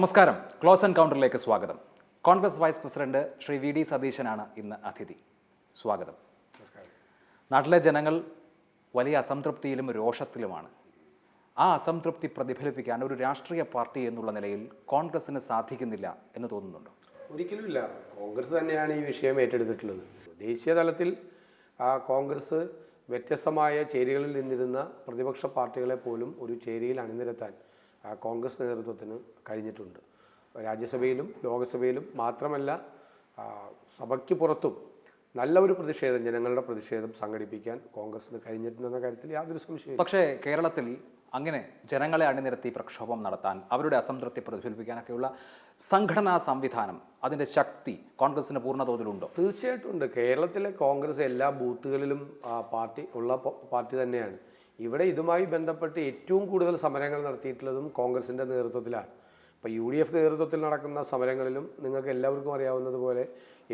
നമസ്കാരം. ക്ലോസ് എൻകൗണ്ടറിലേക്ക് സ്വാഗതം. Congress vice president Shri V D സതീശനാണ് ഇന്ന് അതിഥി. സ്വാഗതം. നാട്ടിലെ ജനങ്ങൾ വലിയ അസംതൃപ്തിയിലും രോഷത്തിലുമാണ്. ആ അസംതൃപ്തി പ്രതിഫലിപ്പിക്കാൻ ഒരു രാഷ്ട്രീയ പാർട്ടി എന്നുള്ള നിലയിൽ കോൺഗ്രസിന് സാധിക്കുന്നില്ല എന്ന് തോന്നുന്നുണ്ടോ? ഒരിക്കലുമില്ല. കോൺഗ്രസ് തന്നെയാണ് ഈ വിഷയം ഏറ്റെടുത്തിട്ടുള്ളത്. ദേശീയ തലത്തിൽ കോൺഗ്രസ് വ്യത്യസ്തമായ ചേരികളിൽ നിന്നിരുന്ന പ്രതിപക്ഷ പാർട്ടികളെ പോലും ഒരു ചേരിയിൽ അണിനിരത്താൻ കോൺഗ്രസ് നേതൃത്വത്തിന് കഴിഞ്ഞിട്ടുണ്ട്. രാജ്യസഭയിലും ലോകസഭയിലും മാത്രമല്ല, സഭയ്ക്ക് പുറത്തും നല്ല ഒരു പ്രതിഷേധം, ജനങ്ങളുടെ പ്രതിഷേധം സംഘടിപ്പിക്കാൻ കോൺഗ്രസിന് കഴിഞ്ഞിട്ടുണ്ടെന്ന കാര്യത്തിൽ യാതൊരു സംശയവും. പക്ഷേ കേരളത്തിൽ അങ്ങനെ ജനങ്ങളെ അണിനിരത്തി പ്രക്ഷോഭം നടത്താൻ, അവരുടെ അസംതൃപ്തി പ്രതിഫലിപ്പിക്കാനൊക്കെയുള്ള സംഘടനാ സംവിധാനം, അതിൻ്റെ ശക്തി കോൺഗ്രസിന് പൂർണ്ണതോതിലുണ്ടോ? തീർച്ചയായിട്ടും ഉണ്ട്. കേരളത്തിലെ കോൺഗ്രസ് എല്ലാ ബൂത്തുകളിലും പാർട്ടി തന്നെയാണ്. ഇവിടെ ഇതുമായി ബന്ധപ്പെട്ട് ഏറ്റവും കൂടുതൽ സമരങ്ങൾ നടത്തിയിട്ടുള്ളതും കോൺഗ്രസിൻ്റെ നേതൃത്വത്തിലാണ്. ഇപ്പോൾ UDF നേതൃത്വത്തിൽ നടക്കുന്ന സമരങ്ങളിലും നിങ്ങൾക്ക് എല്ലാവർക്കും അറിയാവുന്നതുപോലെ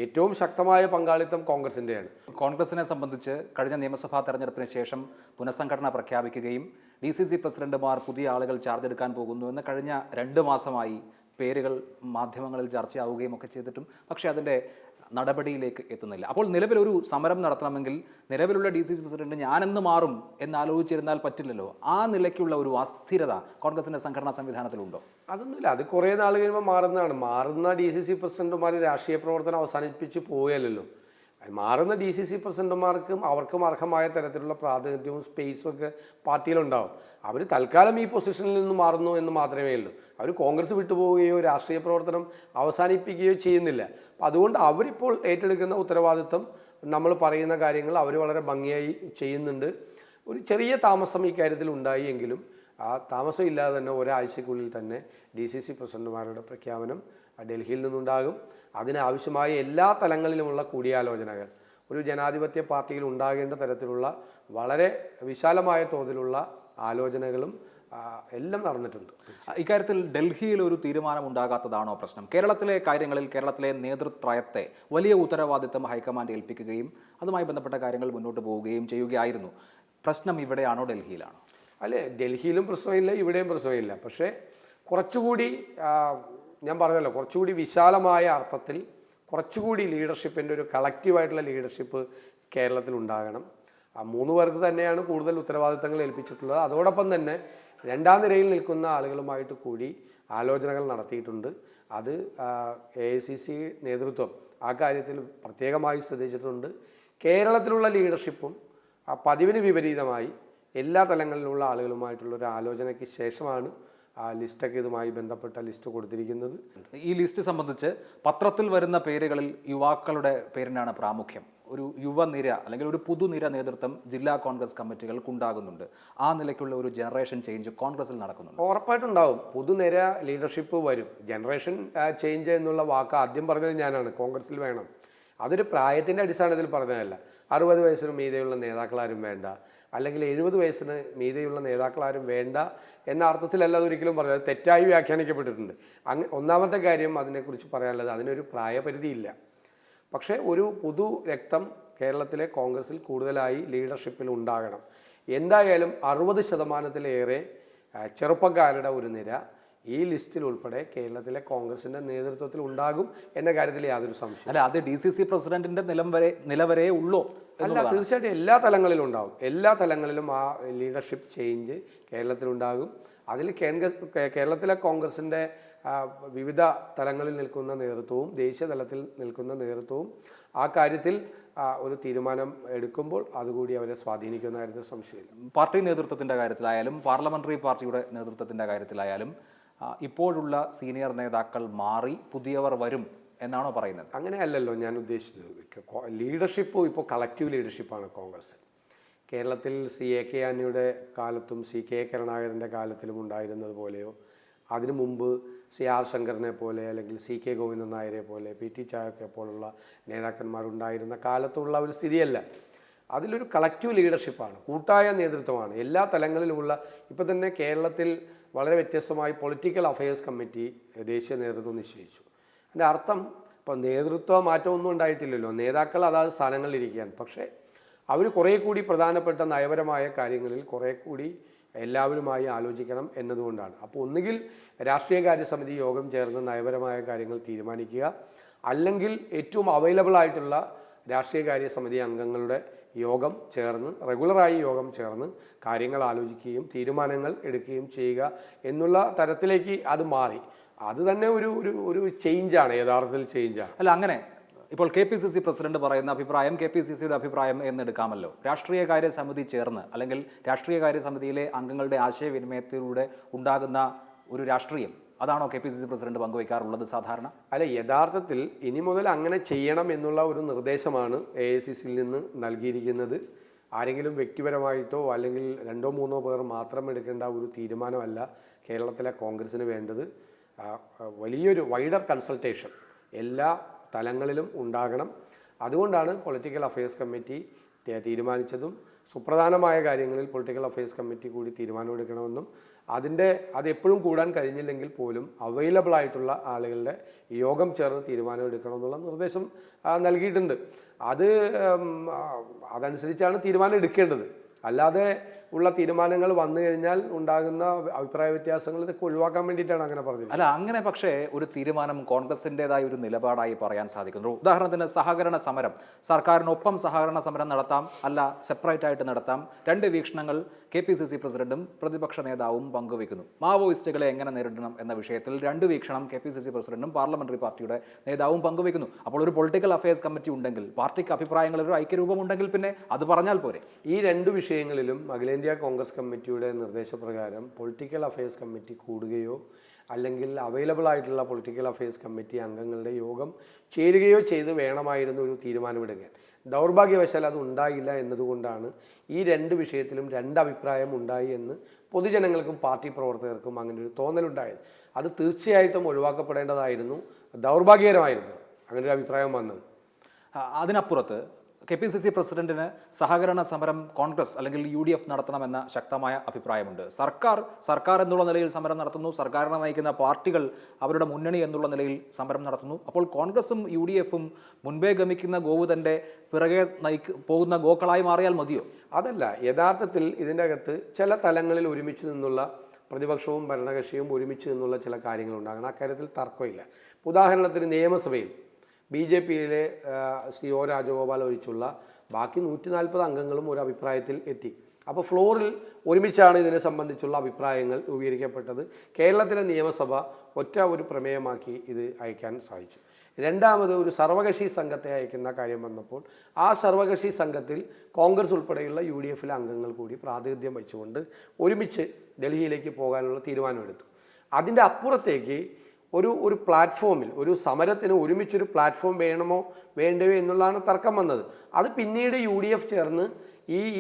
ഏറ്റവും ശക്തമായ പങ്കാളിത്തം കോൺഗ്രസിൻ്റെയാണ്. കോൺഗ്രസിനെ സംബന്ധിച്ച് കഴിഞ്ഞ നിയമസഭാ തെരഞ്ഞെടുപ്പിന് ശേഷം പുനഃസംഘടന പ്രഖ്യാപിക്കുകയും DCC പ്രസിഡന്റുമാർ പുതിയ ആളുകൾ ചാർജ് എടുക്കാൻ പോകുന്നു എന്ന് കഴിഞ്ഞ 2 മാസമായി പേരുകൾ മാധ്യമങ്ങളിൽ ചർച്ചയാവുകയും ഒക്കെ ചെയ്തിട്ടും പക്ഷേ അതിൻ്റെ നടപടിയിലേക്ക് എത്തുന്നില്ല. അപ്പോൾ നിലവിലൊരു സമരം നടത്തണമെങ്കിൽ നിലവിലുള്ള DCC പ്രസിഡന്റ് ഞാനെന്ന് മാറും എന്നാലോചിച്ചിരുന്നാൽ പറ്റില്ലല്ലോ. ആ നിലയ്ക്കുള്ള ഒരു അസ്ഥിരത കോൺഗ്രസിൻ്റെ സംഘടനാ സംവിധാനത്തിലുണ്ടോ? അതൊന്നുമില്ല. അത് കുറേ നാൾ കഴിയുമ്പോൾ മാറുന്നതാണ്. മാറുന്ന DCC പ്രസിഡന്റുമാർ രാഷ്ട്രീയ പ്രവർത്തനം അവസാനിപ്പിച്ച് പോവുകയല്ലോ. മാറുന്ന DCC പ്രസിഡന്റുമാർക്കും അവർക്കും അർഹമായ തരത്തിലുള്ള പ്രാതിനിധ്യവും സ്പേസും ഒക്കെ പാർട്ടിയിലുണ്ടാവും. അവർ തൽക്കാലം ഈ പൊസിഷനിൽ നിന്ന് മാറുന്നു എന്ന് മാത്രമേ ഉള്ളൂ. അവർ കോൺഗ്രസ് വിട്ടുപോവുകയോ രാഷ്ട്രീയ പ്രവർത്തനം അവസാനിപ്പിക്കുകയോ ചെയ്യുന്നില്ല. അപ്പം അതുകൊണ്ട് അവരിപ്പോൾ ഏറ്റെടുക്കുന്ന ഉത്തരവാദിത്വം, നമ്മൾ പറയുന്ന കാര്യങ്ങൾ അവർ വളരെ ഭംഗിയായി ചെയ്യുന്നുണ്ട്. ഒരു ചെറിയ താമസം ഈ കാര്യത്തിൽ ഉണ്ടായി എങ്കിലും ആ താമസം ഇല്ലാതെ തന്നെ ഒരാഴ്ചക്കുള്ളിൽ തന്നെ DCC പ്രസിഡന്റുമാരുടെ പ്രഖ്യാപനം ഡൽഹിയിൽ നിന്നുണ്ടാകും. അതിനാവശ്യമായ എല്ലാ തലങ്ങളിലുമുള്ള കൂടിയാലോചനകൾ ഒരു ജനാധിപത്യ പാർട്ടിയിൽ ഉണ്ടാകേണ്ട തരത്തിലുള്ള വളരെ വിശാലമായ തോതിലുള്ള ആലോചനകളും എല്ലാം നടന്നിട്ടുണ്ട്. ഇക്കാര്യത്തിൽ ഡൽഹിയിൽ ഒരു തീരുമാനം ഉണ്ടാകാത്തതാണോ പ്രശ്നം? കേരളത്തിലെ കാര്യങ്ങളിൽ കേരളത്തിലെ നേതൃത്വത്തെ വലിയ ഉത്തരവാദിത്തം ഹൈക്കമാൻഡ് ഏൽപ്പിക്കുകയും അതുമായി ബന്ധപ്പെട്ട കാര്യങ്ങൾ മുന്നോട്ട് പോവുകയും ചെയ്യുകയായിരുന്നു. പ്രശ്നം ഇവിടെയാണോ ഡൽഹിയിലാണോ? അല്ലേ, ഡൽഹിയിലും പ്രശ്നമില്ല, ഇവിടെയും പ്രശ്നമില്ല. പക്ഷേ കുറച്ചുകൂടി ഞാൻ പറഞ്ഞല്ലോ, കുറച്ചുകൂടി വിശാലമായ അർത്ഥത്തിൽ കുറച്ചുകൂടി ലീഡർഷിപ്പിൻ്റെ ഒരു കളക്റ്റീവായിട്ടുള്ള ലീഡർഷിപ്പ് കേരളത്തിൽ ഉണ്ടാകണം. 3 പേർക്ക് തന്നെയാണ് കൂടുതൽ ഉത്തരവാദിത്തങ്ങൾ ഏൽപ്പിച്ചിട്ടുള്ളത്. അതോടൊപ്പം തന്നെ 2ാം നിരയിൽ നിൽക്കുന്ന ആളുകളുമായിട്ട് കൂടി ആലോചനകൾ നടത്തിയിട്ടുണ്ട്. അത് AICC നേതൃത്വം ആ കാര്യത്തിൽ പ്രത്യേകമായി ശ്രദ്ധിച്ചിട്ടുണ്ട്. കേരളത്തിലുള്ള ലീഡർഷിപ്പും പതിവിന് വിപരീതമായി എല്ലാ തലങ്ങളിലുള്ള ആളുകളുമായിട്ടുള്ള ഒരു ആലോചനയ്ക്ക് ശേഷമാണ് ആ ലിസ്റ്റൊക്കെ ഇതുമായി ബന്ധപ്പെട്ട ലിസ്റ്റ് കൊടുത്തിരിക്കുന്നത്. ഈ ലിസ്റ്റ് സംബന്ധിച്ച് പത്രത്തിൽ വരുന്ന പേരുകളിൽ യുവാക്കളുടെ പേരിനാണ് പ്രാമുഖ്യം. ഒരു യുവനിര അല്ലെങ്കിൽ ഒരു പുതുനിര നേതൃത്വം ജില്ലാ കോൺഗ്രസ് കമ്മിറ്റികൾക്കുണ്ടാകുന്നുണ്ട്. ആ നിലയ്ക്കുള്ള ഒരു ജനറേഷൻ ചേഞ്ച് കോൺഗ്രസിൽ നടക്കുന്നുണ്ട്. ഉറപ്പായിട്ടുണ്ടാവും. പുതുനിര ലീഡർഷിപ്പ് വരും. ജനറേഷൻ ചേഞ്ച് എന്നുള്ള വാക്ക് ആദ്യം പറഞ്ഞത് ഞാനാണ്. കോൺഗ്രസിൽ വേണം. അതൊരു പ്രായത്തിൻ്റെ അടിസ്ഥാനത്തിൽ പറഞ്ഞതല്ല. 60 വയസ്സിന് മീതെയുള്ള നേതാക്കളാരും വേണ്ട, അല്ലെങ്കിൽ 70 വയസ്സിന് മീതെയുള്ള നേതാക്കളാരും വേണ്ട എന്ന അർത്ഥത്തിലല്ല അതൊരിക്കലും പറഞ്ഞത്. തെറ്റായി വ്യാഖ്യാനിക്കപ്പെട്ടിട്ടുണ്ട്. ഒന്നാമത്തെ കാര്യം അതിനെക്കുറിച്ച് പറയാനുള്ളത്, അതിനൊരു പ്രായപരിധിയില്ല. പക്ഷേ ഒരു പുതു രക്തം കേരളത്തിലെ കോൺഗ്രസിൽ കൂടുതലായി ലീഡർഷിപ്പിൽ ഉണ്ടാകണം. എന്തായാലും 60% ചെറുപ്പക്കാരുടെ ഒരു നിര ഈ ലിസ്റ്റിൽ ഉൾപ്പെടെ കേരളത്തിലെ കോൺഗ്രസിൻ്റെ നേതൃത്വത്തിൽ ഉണ്ടാകും എന്ന കാര്യത്തിൽ യാതൊരു സംശയം അല്ല. അത് DCC പ്രസിഡന്റിന്റെ നിലവരെ ഉള്ളോ? അല്ല, തീർച്ചയായിട്ടും എല്ലാ തലങ്ങളിലും ഉണ്ടാകും. എല്ലാ തലങ്ങളിലും ആ ലീഡർഷിപ്പ് ചേഞ്ച് കേരളത്തിലുണ്ടാകും. അതിൽ കേരളത്തിലെ കോൺഗ്രസിൻ്റെ വിവിധ തലങ്ങളിൽ നിൽക്കുന്ന നേതൃത്വവും ദേശീയ തലത്തിൽ നിൽക്കുന്ന നേതൃത്വവും ആ കാര്യത്തിൽ ഒരു തീരുമാനം എടുക്കുമ്പോൾ അതുകൂടി അവരെ സ്വാധീനിക്കുന്ന കാര്യത്തിൽ സംശയമില്ല. പാർട്ടി നേതൃത്വത്തിൻ്റെ കാര്യത്തിലായാലും പാർലമെന്ററി പാർട്ടിയുടെ നേതൃത്വത്തിൻ്റെ കാര്യത്തിലായാലും ഇപ്പോഴുള്ള സീനിയർ നേതാക്കൾ മാറി പുതിയവർ വരും എന്നാണോ പറയുന്നത്? അങ്ങനെയല്ലല്ലോ ഞാൻ ഉദ്ദേശിച്ചത്. ലീഡർഷിപ്പ് ഇപ്പോൾ കളക്റ്റീവ് ലീഡർഷിപ്പാണ് കോൺഗ്രസ്. കേരളത്തിൽ AK ആന്റണിയുടെ കാലത്തും CK കരുണാകരൻ്റെ കാലത്തിലും ഉണ്ടായിരുന്നത് പോലെയോ, അതിനു മുമ്പ് CR ശങ്കറിനെ പോലെ അല്ലെങ്കിൽ CK ഗോവിന്ദൻ നായരെ പോലെ PT ചായക്കെ പോലുള്ള നേതാക്കന്മാരുണ്ടായിരുന്ന കാലത്തുള്ള ഒരു സ്ഥിതിയല്ല. അതിലൊരു കളക്റ്റീവ് ലീഡർഷിപ്പാണ്, കൂട്ടായ നേതൃത്വമാണ്. എല്ലാ തലങ്ങളിലുമുള്ള. ഇപ്പോൾ തന്നെ കേരളത്തിൽ വളരെ വ്യത്യസ്തമായി പൊളിറ്റിക്കൽ അഫയേഴ്സ് കമ്മിറ്റി ദേശീയ നേതൃത്വം നിശ്ചയിച്ചു. അതിൻ്റെ അർത്ഥം ഇപ്പോൾ നേതൃത്വ മാറ്റമൊന്നും ഉണ്ടായിട്ടില്ലല്ലോ. നേതാക്കൾ അതാത് സ്ഥാനങ്ങളിലിരിക്കുകയാണ്. പക്ഷേ അവർ കുറേ കൂടി പ്രധാനപ്പെട്ട നയപരമായ കാര്യങ്ങളിൽ കുറേ കൂടി എല്ലാവരുമായി ആലോചിക്കണം എന്നതുകൊണ്ടാണ്. അപ്പോൾ ഒന്നുകിൽ രാഷ്ട്രീയകാര്യ സമിതി യോഗം ചേർന്ന് നയപരമായ കാര്യങ്ങൾ തീരുമാനിക്കുക, അല്ലെങ്കിൽ ഏറ്റവും അവൈലബിൾ ആയിട്ടുള്ള രാഷ്ട്രീയകാര്യ സമിതി അംഗങ്ങളുടെ യോഗം ചേർന്ന് റെഗുലറായി യോഗം ചേർന്ന് കാര്യങ്ങൾ ആലോചിക്കുകയും തീരുമാനങ്ങൾ എടുക്കുകയും ചെയ്യുക എന്നുള്ള തരത്തിലേക്ക് അത് മാറി. അത് തന്നെ ഒരു ഒരു ഒരു ചേഞ്ചാണ്, യഥാർത്ഥത്തിൽ ചേഞ്ചാണ്. അല്ല, അങ്ങനെ ഇപ്പോൾ KPCC പ്രസിഡന്റ് പറയുന്ന അഭിപ്രായം KPCCയുടെ അഭിപ്രായം എന്നെടുക്കാമല്ലോ. രാഷ്ട്രീയകാര്യ സമിതി ചേർന്ന് അല്ലെങ്കിൽ രാഷ്ട്രീയകാര്യ സമിതിയിലെ അംഗങ്ങളുടെ ആശയവിനിമയത്തിലൂടെ ഉണ്ടാകുന്ന ഒരു രാഷ്ട്രീയം, അതാണോ KPCC പ്രസിഡന്റ് പങ്കുവയ്ക്കാറുള്ളത് സാധാരണ? അല്ല, യഥാർത്ഥത്തിൽ ഇനി മുതൽ അങ്ങനെ ചെയ്യണം എന്നുള്ള ഒരു നിർദ്ദേശമാണ് AICCയിൽ നിന്ന് നൽകിയിരിക്കുന്നത്. ആരെങ്കിലും വ്യക്തിപരമായിട്ടോ അല്ലെങ്കിൽ 2-3 പേർ മാത്രം എടുക്കേണ്ട ഒരു തീരുമാനമല്ല കേരളത്തിലെ കോൺഗ്രസ്സിന് വേണ്ടത്. വലിയൊരു വൈഡർ കൺസൾട്ടേഷൻ എല്ലാ തലങ്ങളിലും ഉണ്ടാകണം. അതുകൊണ്ടാണ് പൊളിറ്റിക്കൽ അഫയേഴ്സ് കമ്മിറ്റി തീരുമാനിച്ചതും സുപ്രധാനമായ കാര്യങ്ങളിൽ പൊളിറ്റിക്കൽ അഫയേഴ്സ് കമ്മിറ്റി കൂടി തീരുമാനമെടുക്കണമെന്നും അത് എപ്പോഴും കൂടാൻ കഴിഞ്ഞില്ലെങ്കിൽ പോലും അവൈലബിൾ ആയിട്ടുള്ള ആളുകളുടെ യോഗം ചേർന്ന് തീരുമാനമെടുക്കണമെന്നുള്ള നിർദ്ദേശം നൽകിയിട്ടുണ്ട്. അതനുസരിച്ചാണ് തീരുമാനം എടുക്കേണ്ടത്. അല്ലാതെ ഉള്ള തീരുമാനങ്ങൾ വന്നു കഴിഞ്ഞാൽ ഉണ്ടാകുന്ന അഭിപ്രായ വ്യത്യാസങ്ങൾ ഇതൊക്കെ ഒഴിവാക്കാൻ വേണ്ടിയിട്ടാണ് അങ്ങനെ പറഞ്ഞത്. അല്ല, അങ്ങനെ പക്ഷേ ഒരു തീരുമാനം കോൺഗ്രസിൻ്റെതായ ഒരു നിലപാടായി പറയാൻ സാധിക്കുന്നു. ഉദാഹരണത്തിന് സഹകരണ സമരം, സർക്കാരിനൊപ്പം സഹകരണ സമരം നടത്താം, അല്ല സെപ്പറേറ്റ് ആയിട്ട് നടത്താം. 2 വീക്ഷണങ്ങൾ KPCC പ്രസിഡന്റും പ്രതിപക്ഷ നേതാവും പങ്കുവയ്ക്കുന്നു. മാവോയിസ്റ്റുകളെ എങ്ങനെ നേരിടണം എന്ന വിഷയത്തിൽ 2 വീക്ഷണം KPCC പ്രസിഡന്റും പാർലമെന്ററി പാർട്ടിയുടെ നേതാവും പങ്കുവയ്ക്കുന്നു. അപ്പോൾ ഒരു പൊളിറ്റിക്കൽ അഫയേഴ്സ് കമ്മിറ്റി ഉണ്ടെങ്കിൽ, പാർട്ടിക്ക് അഭിപ്രായങ്ങളിൽ ഒരു ഐക്യരൂപം ഉണ്ടെങ്കിൽ പിന്നെ അത് പറഞ്ഞാൽ പോരെ. ഈ 2 വിഷയങ്ങളിലും അഖിലേന്ത്യാ കോൺഗ്രസ് കമ്മിറ്റിയുടെ നിർദ്ദേശപ്രകാരം പൊളിറ്റിക്കൽ അഫയേഴ്സ് കമ്മിറ്റി കൂടുകയോ അല്ലെങ്കിൽ അവൈലബിൾ ആയിട്ടുള്ള പൊളിറ്റിക്കൽ അഫയേഴ്സ് കമ്മിറ്റി അംഗങ്ങളുടെ യോഗം ചേരുകയോ ചെയ്ത് വേണമായിരുന്നു ഒരു തീരുമാനമെടുക്കാൻ. ദൗർഭാഗ്യവശാൽ അത് ഉണ്ടായില്ല എന്നതുകൊണ്ടാണ് ഈ 2 വിഷയത്തിലും 2 അഭിപ്രായം ഉണ്ടായി എന്ന് പൊതുജനങ്ങൾക്കും പാർട്ടി പ്രവർത്തകർക്കും അങ്ങനെ ഒരു തോന്നലുണ്ടായത്. അത് തീർച്ചയായിട്ടും ഒഴിവാക്കപ്പെടേണ്ടതായിരുന്നു. ദൗർഭാഗ്യകരമായിരുന്നു അങ്ങനെ ഒരു അഭിപ്രായം വന്നത്. അതിനപ്പുറത്ത് KPCC പ്രസിഡന്റിന് സഹകരണ സമരം കോൺഗ്രസ് അല്ലെങ്കിൽ UDF നടത്തണമെന്ന ശക്തമായ അഭിപ്രായമുണ്ട്. സർക്കാർ എന്നുള്ള നിലയിൽ സമരം നടത്തുന്നു, സർക്കാരിനെ നയിക്കുന്ന പാർട്ടികൾ അവരുടെ മുന്നണി എന്നുള്ള നിലയിൽ സമരം നടത്തുന്നു. അപ്പോൾ കോൺഗ്രസും UDFും മുൻപേ ഗമിക്കുന്ന ഗോവുതൻ്റെ പിറകെ പോകുന്ന ഗോക്കളായി മാറിയാൽ മതിയോ? അതല്ല, യഥാർത്ഥത്തിൽ ഇതിൻ്റെ അകത്ത് ചില തലങ്ങളിൽ ഒരുമിച്ച് നിന്നുള്ള പ്രതിപക്ഷവും ഭരണകക്ഷിയും ഒരുമിച്ച് നിന്നുള്ള ചില കാര്യങ്ങളുണ്ടാകണം. അക്കാര്യത്തിൽ തർക്കമില്ല. ഉദാഹരണത്തിന് നിയമസഭയിൽ BJPയിലെ CO രാജഗോപാൽ ഒഴിച്ചുള്ള ബാക്കി 140 അംഗങ്ങളും ഒരു അഭിപ്രായത്തിൽ എത്തി. അപ്പോൾ ഫ്ലോറിൽ ഒരുമിച്ചാണ് ഇതിനെ സംബന്ധിച്ചുള്ള അഭിപ്രായങ്ങൾ രൂപീകരിക്കപ്പെട്ടത്. കേരളത്തിലെ നിയമസഭ ഒരു പ്രമേയമാക്കി ഇത് അയക്കാൻ സാധിച്ചു. രണ്ടാമത് ഒരു സർവകക്ഷി സംഘത്തെ അയക്കുന്ന കാര്യം വന്നപ്പോൾ ആ സർവകക്ഷി സംഘത്തിൽ കോൺഗ്രസ് ഉൾപ്പെടെയുള്ള UDFയിലെ അംഗങ്ങൾ കൂടി പ്രാതിനിധ്യം വെച്ചുകൊണ്ട് ഒരുമിച്ച് ഡൽഹിയിലേക്ക് പോകാനുള്ള തീരുമാനമെടുത്തു. അതിൻ്റെ അപ്പുറത്തേക്ക് ഒരു പ്ലാറ്റ്ഫോമിൽ ഒരു സമരത്തിന് ഒരുമിച്ചൊരു പ്ലാറ്റ്ഫോം വേണമോ വേണ്ടയോ എന്നുള്ളതാണ് തർക്കം വന്നത്. അത് പിന്നീട് UDF ചേർന്ന്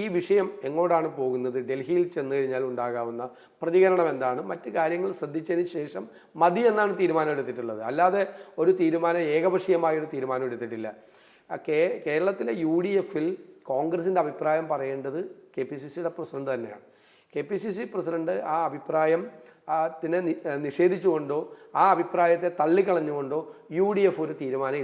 ഈ വിഷയം എങ്ങോട്ടാണ് പോകുന്നത്, ഡൽഹിയിൽ ചെന്ന് കഴിഞ്ഞാൽ ഉണ്ടാകാവുന്ന പ്രതികരണം എന്താണ്, മറ്റ് കാര്യങ്ങൾ ശ്രദ്ധിച്ചതിന് ശേഷം മതി എന്നാണ് തീരുമാനം എടുത്തിട്ടുള്ളത്. അല്ലാതെ ഒരു തീരുമാനം ഏകപക്ഷീയമായൊരു തീരുമാനം എടുത്തിട്ടില്ല. കേരളത്തിലെ UDFയിൽ കോൺഗ്രസിൻ്റെ അഭിപ്രായം പറയേണ്ടത് KPCCയുടെ പ്രസിഡന്റ് തന്നെയാണ്. KPCC പ്രസിഡന്റ് ആ അഭിപ്രായത്തിനെ നിഷേധിച്ചുകൊണ്ടോ ആ അഭിപ്രായത്തെ തള്ളിക്കളഞ്ഞുകൊണ്ടോ UDF ഒരു തീരുമാനം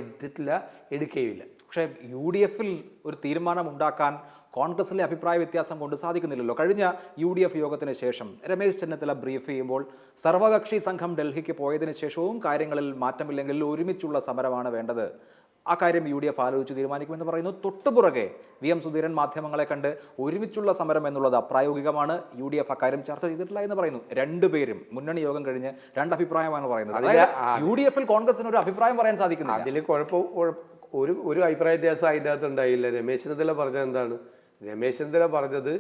എടുക്കുകയില്ല. പക്ഷേ UDFയിൽ ഒരു തീരുമാനം ഉണ്ടാക്കാൻ കോൺഗ്രസിലെ അഭിപ്രായ വ്യത്യാസം കൊണ്ട് സാധിക്കുന്നില്ലല്ലോ. കഴിഞ്ഞ UDF യോഗത്തിന് ശേഷം രമേശ് ചെന്നിത്തല ബ്രീഫ് ചെയ്യുമ്പോൾ സർവകക്ഷി സംഘം ഡൽഹിക്ക് പോയതിനു ശേഷവും കാര്യങ്ങളിൽ മാറ്റമില്ലെങ്കിൽ ഒരുമിച്ചുള്ള സമരമാണ് വേണ്ടത്, ആ കാര്യം UDF ആലോചിച്ച് തീരുമാനിക്കുമെന്ന് പറയുന്നു. തൊട്ടുപുറകെ VM സുധീരൻ മാധ്യമങ്ങളെ കണ്ട് ഒരുമിച്ചുള്ള സമരം എന്നുള്ളത് അപ്രായോഗികമാണ്, UDF അക്കാര്യം ചർച്ച ചെയ്തിട്ടില്ല എന്ന് പറയുന്നു. 2 പേരും മുന്നണി യോഗം കഴിഞ്ഞ് 2 അഭിപ്രായമാണ് പറയുന്നത്. UDFയിൽ കോൺഗ്രസിന് ഒരു അഭിപ്രായം പറയാൻ സാധിക്കുന്നില്ല. അതിൽ ഒരു അഭിപ്രായ വ്യത്യാസം അതിൻ്റെ അകത്ത് ഉണ്ടായില്ല. രമേശ് ചെന്നിത്തല പറഞ്ഞത് എന്താണ്? രമേശ് ചെന്നിത്തല പറഞ്ഞത്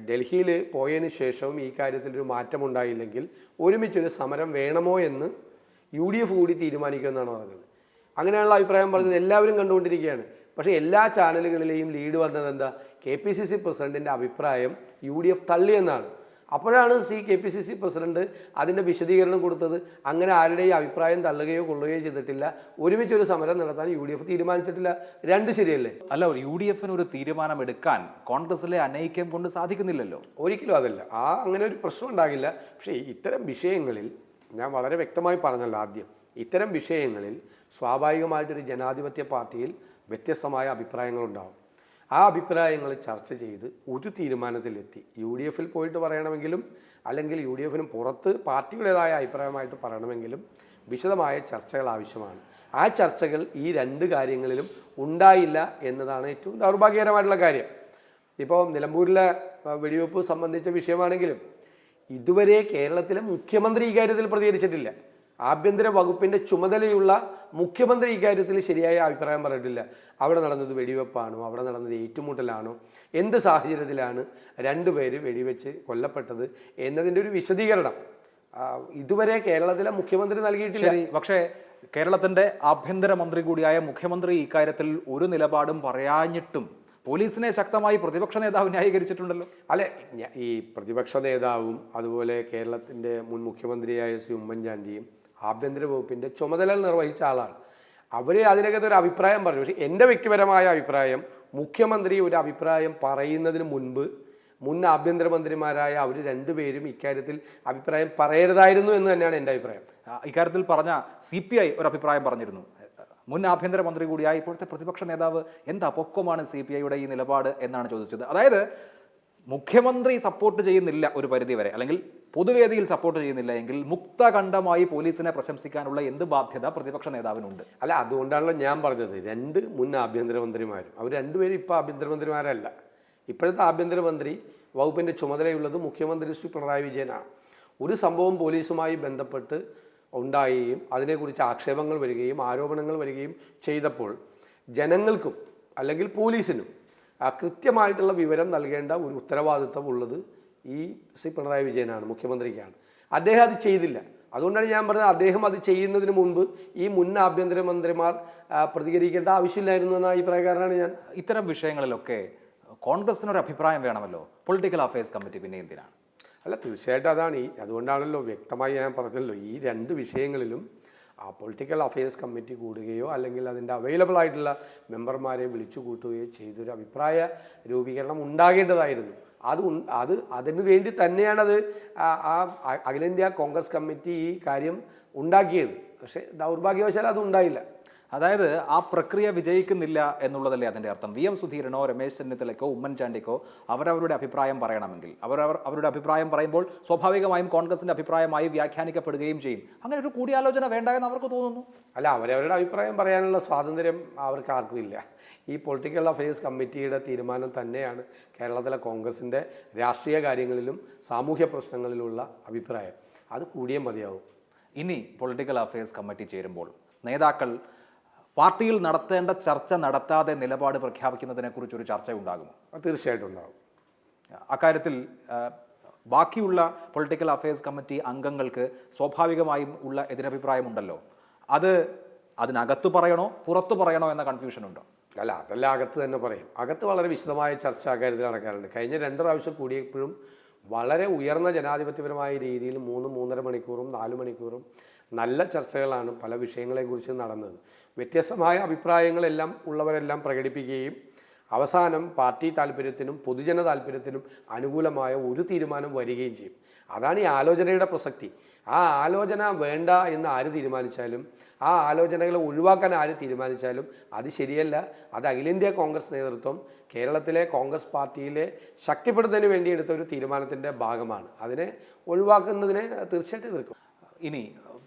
ഡൽഹിയിൽ പോയതിന് ശേഷവും ഈ കാര്യത്തിലൊരു മാറ്റമുണ്ടായില്ലെങ്കിൽ ഒരുമിച്ചൊരു സമരം വേണമോ എന്ന് UDF കൂടി തീരുമാനിക്കുമെന്നാണ് പറഞ്ഞത്. അങ്ങനെയുള്ള അഭിപ്രായം പറഞ്ഞത് എല്ലാവരും കണ്ടുകൊണ്ടിരിക്കുകയാണ്. പക്ഷേ എല്ലാ ചാനലുകളിലെയും ലീഡ് വന്നത് എന്താ? KPCC പ്രസിഡന്റിൻ്റെ അഭിപ്രായം UDF തള്ളിയെന്നാണ്. അപ്പോഴാണ് KPCC പ്രസിഡന്റ് അതിൻ്റെ വിശദീകരണം കൊടുത്തത്. അങ്ങനെ ആരുടെയും അഭിപ്രായം തള്ളുകയോ കൊള്ളുകയോ ചെയ്തിട്ടില്ല, ഒരുമിച്ചൊരു സമരം നടത്താൻ UDF തീരുമാനിച്ചിട്ടില്ല. 2 ശരിയല്ലേ? അല്ല, UDFന് ഒരു തീരുമാനം എടുക്കാൻ കോൺഗ്രസിലെ അനൈക്യം കൊണ്ട് സാധിക്കുന്നില്ലല്ലോ. ഒരിക്കലും അതല്ല, അങ്ങനെ ഒരു പ്രശ്നം ഉണ്ടാകില്ല. പക്ഷേ ഇത്തരം വിഷയങ്ങളിൽ ഞാൻ വളരെ വ്യക്തമായി പറഞ്ഞല്ലോ ആദ്യം, ഇത്തരം വിഷയങ്ങളിൽ സ്വാഭാവികമായിട്ടൊരു ജനാധിപത്യ പാർട്ടിയിൽ വ്യത്യസ്തമായ അഭിപ്രായങ്ങളുണ്ടാകും. ആ അഭിപ്രായങ്ങൾ ചർച്ച ചെയ്ത് ഒരു തീരുമാനത്തിലെത്തി. UDF-ൽ പോയിട്ട് പറയണമെങ്കിലും അല്ലെങ്കിൽ UDF-നും പുറത്ത് പാർട്ടിയുടേതായ അഭിപ്രായമായിട്ട് പറയണമെങ്കിലും വിശദമായ ചർച്ചകൾ ആവശ്യമാണ്. ആ ചർച്ചകൾ ഈ രണ്ട് കാര്യങ്ങളിലും ഉണ്ടായില്ല എന്നതാണ് ഏറ്റവും ദൗർഭാഗ്യകരമായിട്ടുള്ള കാര്യം. ഇപ്പോൾ നിലമ്പൂരിലെ വെടിവെപ്പ് സംബന്ധിച്ച വിഷയമാണെങ്കിലും ഇതുവരെ കേരളത്തിലെ മുഖ്യമന്ത്രി ഇക്കാര്യത്തിൽ പ്രതികരിച്ചിട്ടില്ല. ആഭ്യന്തര വകുപ്പിൻ്റെ ചുമതലയുള്ള മുഖ്യമന്ത്രി ഇക്കാര്യത്തിൽ ശരിയായ അഭിപ്രായം പറഞ്ഞിട്ടില്ല. അവിടെ നടന്നത് വെടിവെപ്പാണോ, അവിടെ നടന്നത് ഏറ്റുമുട്ടലാണോ, എന്ത് സാഹചര്യത്തിലാണ് രണ്ടുപേര് വെടിവെച്ച് കൊല്ലപ്പെട്ടത് എന്നതിൻ്റെ ഒരു വിശദീകരണം ഇതുവരെ കേരളത്തിലെ മുഖ്യമന്ത്രി നൽകിയിട്ടില്ല. പക്ഷേ കേരളത്തിന്റെ ആഭ്യന്തരമന്ത്രി കൂടിയായ മുഖ്യമന്ത്രി ഇക്കാര്യത്തിൽ ഒരു നിലപാടും പറയാഞ്ഞിട്ടും പോലീസിനെ ശക്തമായി പ്രതിപക്ഷ നേതാവ് ന്യായീകരിച്ചിട്ടുണ്ടല്ലോ. അല്ലെ, ഈ പ്രതിപക്ഷ നേതാവും അതുപോലെ കേരളത്തിൻ്റെ മുൻ മുഖ്യമന്ത്രിയായ ശ്രീ ഉമ്മൻചാണ്ടിയും ആഭ്യന്തര വകുപ്പിൻ്റെ ചുമതല നിർവഹിച്ച ആളാണ്. അവർ അതിനകത്ത് ഒരു അഭിപ്രായം പറഞ്ഞു. പക്ഷേ എൻ്റെ വ്യക്തിപരമായ അഭിപ്രായം, മുഖ്യമന്ത്രി ഒരു അഭിപ്രായം പറയുന്നതിന് മുൻപ് മുൻ ആഭ്യന്തരമന്ത്രിമാരായ അവർ രണ്ടുപേരും ഇക്കാര്യത്തിൽ അഭിപ്രായം പറയരുതായിരുന്നു എന്ന് തന്നെയാണ് എൻ്റെ അഭിപ്രായം. ഇക്കാര്യത്തിൽ പറഞ്ഞ CPI ഒരു അഭിപ്രായം പറഞ്ഞിരുന്നു. മുൻ ആഭ്യന്തരമന്ത്രി കൂടിയായ ഇപ്പോഴത്തെ പ്രതിപക്ഷ നേതാവ് എന്താ പൊക്കമാണ് CPIയുടെ ഈ നിലപാട് എന്നാണ് ചോദിച്ചത്. അതായത് മുഖ്യമന്ത്രി സപ്പോർട്ട് ചെയ്യുന്നില്ല ഒരു പരിധിവരെ, അല്ലെങ്കിൽ പൊതുവേദിയിൽ സപ്പോർട്ട് ചെയ്യുന്നില്ല എങ്കിൽ മുക്തകണ്ഠമായി പോലീസിനെ പ്രശംസിക്കാനുള്ള എന്ത് ബാധ്യത പ്രതിപക്ഷ നേതാവിനുണ്ട്? അല്ല, അതുകൊണ്ടാണല്ലോ ഞാൻ പറഞ്ഞത് രണ്ട് മുൻ ആഭ്യന്തരമന്ത്രിമാരും അവർ രണ്ടുപേരും ഇപ്പോൾ ആഭ്യന്തരമന്ത്രിമാരല്ല. ഇപ്പോഴത്തെ ആഭ്യന്തരമന്ത്രി വകുപ്പിൻ്റെ ചുമതലയുള്ളത് മുഖ്യമന്ത്രി ശ്രീ പിണറായി വിജയനാണ്. ഒരു സംഭവം പോലീസുമായി ബന്ധപ്പെട്ട് ഉണ്ടാവുകയും അതിനെക്കുറിച്ച് ആക്ഷേപങ്ങൾ വരികയും ആരോപണങ്ങൾ വരികയും ചെയ്തപ്പോൾ ജനങ്ങൾക്കും അല്ലെങ്കിൽ പോലീസിനും കൃത്യമായിട്ടുള്ള വിവരം നൽകേണ്ട ഒരു ഉത്തരവാദിത്വം ഉള്ളത് ഈ ശ്രീ പിണറായി വിജയനാണ്, മുഖ്യമന്ത്രിക്കാണ്. അദ്ദേഹം അത് ചെയ്തില്ല. അതുകൊണ്ടാണ് ഞാൻ പറഞ്ഞത്, അദ്ദേഹം അത് ചെയ്യുന്നതിന് മുൻപ് ഈ മുൻ ആഭ്യന്തരമന്ത്രിമാർ പ്രതികരിക്കേണ്ട ആവശ്യമില്ലായിരുന്നു എന്ന അഭിപ്രായക്കാരനാണ് ഞാൻ. ഇത്തരം വിഷയങ്ങളിലൊക്കെ കോൺഗ്രസിനൊരു അഭിപ്രായം വേണമല്ലോ. പൊളിറ്റിക്കൽ അഫയേഴ്സ് കമ്മിറ്റി പിന്നെ എന്തിനാണ്? അല്ല, തീർച്ചയായിട്ടും അതാണ്. അതുകൊണ്ടാണല്ലോ വ്യക്തമായി ഞാൻ പറഞ്ഞല്ലോ, ഈ രണ്ട് വിഷയങ്ങളിലും പൊളിറ്റിക്കൽ അഫയേഴ്സ് കമ്മിറ്റി കൂടുകയോ അല്ലെങ്കിൽ അതിൻ്റെ അവൈലബിൾ ആയിട്ടുള്ള മെമ്പർമാരെ വിളിച്ചു കൂട്ടുകയോ ചെയ്തൊരു അഭിപ്രായ രൂപീകരണം ഉണ്ടാകേണ്ടതായിരുന്നു. അതിനു വേണ്ടി തന്നെയാണത് ആ അഖിലേന്ത്യാ കോൺഗ്രസ് കമ്മിറ്റി ഈ കാര്യം ഉണ്ടാക്കിയത്. പക്ഷേ ദൗർഭാഗ്യവശാൽ അത് ഉണ്ടായില്ല. അതായത് ആ പ്രക്രിയ വിജയിക്കുന്നില്ല എന്നുള്ളതല്ലേ അതിൻ്റെ അർത്ഥം? VM സുധീരനോ രമേശ് ചെന്നിത്തലയ്ക്കോ ഉമ്മൻചാണ്ടിക്കോ അവരവരുടെ അഭിപ്രായം പറയണമെങ്കിൽ അവരുടെ അഭിപ്രായം പറയുമ്പോൾ സ്വാഭാവികമായും കോൺഗ്രസിൻ്റെ അഭിപ്രായമായി വ്യാഖ്യാനിക്കപ്പെടുകയും ചെയ്യും. അങ്ങനെ ഒരു കൂടിയാലോചന വേണ്ട എന്ന് അവർക്ക് തോന്നുന്നു. അല്ല, അവരവരുടെ അഭിപ്രായം പറയാനുള്ള സ്വാതന്ത്ര്യം അവർക്ക് ആർക്കും ഇല്ല. ഈ പൊളിറ്റിക്കൽ അഫയേഴ്സ് കമ്മിറ്റിയുടെ തീരുമാനം തന്നെയാണ് കേരളത്തിലെ കോൺഗ്രസിൻ്റെ രാഷ്ട്രീയ കാര്യങ്ങളിലും സാമൂഹ്യ പ്രശ്നങ്ങളിലുള്ള അഭിപ്രായം. അത് കൂടിയേ മതിയാവും. ഇനി പൊളിറ്റിക്കൽ അഫയേഴ്സ് കമ്മിറ്റി ചേരുമ്പോൾ നേതാക്കൾ പാർട്ടിയിൽ നടത്തേണ്ട ചർച്ച നടത്താതെ നിലപാട് പ്രഖ്യാപിക്കുന്നതിനെക്കുറിച്ചൊരു ചർച്ച ഉണ്ടാകുമോ? തീർച്ചയായിട്ടും ഉണ്ടാകും. അക്കാര്യത്തിൽ ബാക്കിയുള്ള പൊളിറ്റിക്കൽ അഫയേഴ്സ് കമ്മിറ്റി അംഗങ്ങൾക്ക് സ്വാഭാവികമായും ഉള്ള എതിരഭിപ്രായമുണ്ടല്ലോ. അതിനകത്ത് പറയണോ പുറത്തു പറയണോ എന്ന കൺഫ്യൂഷൻ ഉണ്ടോ? അല്ല, അതെല്ലാം അകത്ത് തന്നെ പറയും. അകത്ത് വളരെ വിശദമായ ചർച്ച അക്കാര്യത്തിൽ നടക്കാറുണ്ട്. കഴിഞ്ഞ 2 പ്രാവശ്യം കൂടിയപ്പോഴും വളരെ ഉയർന്ന ജനാധിപത്യപരമായ രീതിയിൽ 3-3.5 മണിക്കൂറും 4 മണിക്കൂറും നല്ല ചർച്ചകളാണ് പല വിഷയങ്ങളെക്കുറിച്ച് നടന്നത്. വ്യത്യസ്തമായ അഭിപ്രായങ്ങളെല്ലാം ഉള്ളവരെല്ലാം പ്രകടിപ്പിക്കുകയും അവസാനം പാർട്ടി താല്പര്യത്തിനും പൊതുജന താല്പര്യത്തിനും അനുകൂലമായ ഒരു തീരുമാനം വരികയും ചെയ്യും. അതാണ് ഈ ആലോചനയുടെ പ്രസക്തി. ആ ആലോചന വേണ്ട എന്ന് ആര് തീരുമാനിച്ചാലും, ആ ആലോചനകളെ ഒഴിവാക്കാൻ ആര് തീരുമാനിച്ചാലും അത് ശരിയല്ല. അത് അഖിലേന്ത്യാ കോൺഗ്രസ് നേതൃത്വം കേരളത്തിലെ കോൺഗ്രസ് പാർട്ടിയിലെ ശക്തിപ്പെടുത്തുന്നതിന് വേണ്ടി എടുത്ത ഒരു തീരുമാനത്തിൻ്റെ ഭാഗമാണ്. അതിനെ ഒഴിവാക്കുന്നതിനെ തീർച്ചയായിട്ടും എതിർക്കും. ഇനി